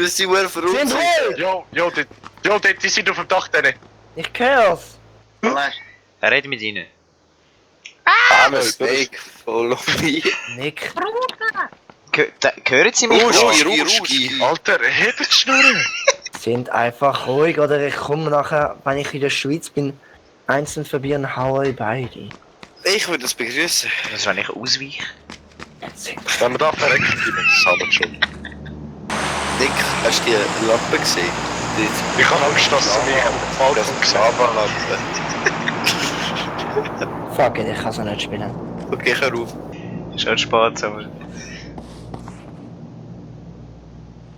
wir sind sehr verrückt. Jo, die sind auf dem Dach drin. Ich hör's. Red mit ihnen. I'm a snake, follow me. Nick. Hören Sie mich? Ruski. Alter, hebt die Schnurren. Sind einfach ruhig oder ich komme nachher, wenn ich in der Schweiz bin, einzeln vorbei und haue euch beide. Ich würde das begrüßen. Das wenn ich ausweiche. Wenn wir da verreckt sind, das haben wir schon. Nick, hast du die Lampe gesehen? Ich habe Angst, dass sie mich auf den Balkon gesehen haben. Fuck it, ich kann so nicht spielen. Okay, hör auf. Schon spät, aber...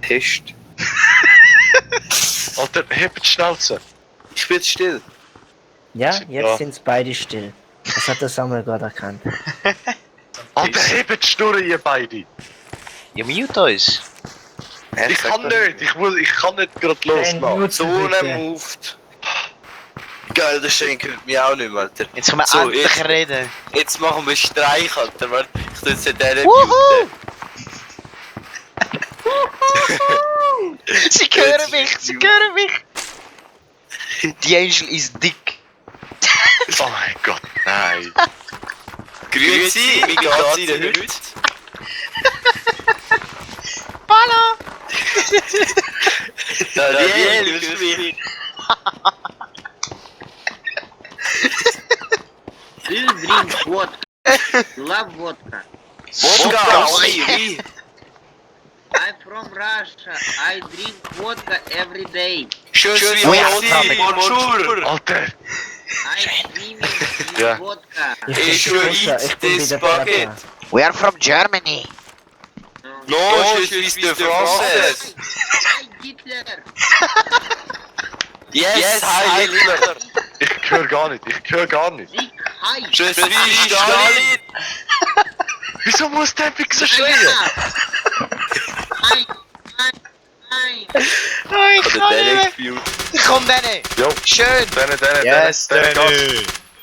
Test. Alter, hebt die Schnauze. Ich bin jetzt still. Ja, Ja. jetzt sind beide still. Das hat der Samuel gerade erkannt. Alter, hebt die Schnurren, ihr beide. Ja, mute uns. Ich kann nicht, ich kann nicht gerade loslassen. So moved. Geil, der Schenk hört mich auch nicht mehr, Alter. Jetzt können wir So, endlich reden. Jetzt machen wir Streich, Alter. Warte, ich tu jetzt den muten. Sie hören mich, sie hören mich. Die Angel ist dick. Oh mein Gott, nein. Grüezi, wie geht's Ihnen heute? Balla! Daniel, grüß mich. Still drink vodka. Love vodka. Wodka, oui. I'm from Russia. I drink vodka every day. Je suis merci, bonjour. Alter, I'm swimming in Ja. vodka. Et je eat this bucket. We are from Germany. Non, je suis de Française. Hi Hitler. Yes, hi Hitler. ich höre gar nicht, Sieg hi. Je suis Stalin. Wieso muss der Wichser schreien? Hi. Hi. Oh, ich Oder kann der nicht mehr. gefühlt. Komm, Danny. Jo, Schön. denen, Yes, denen geht's. Danny.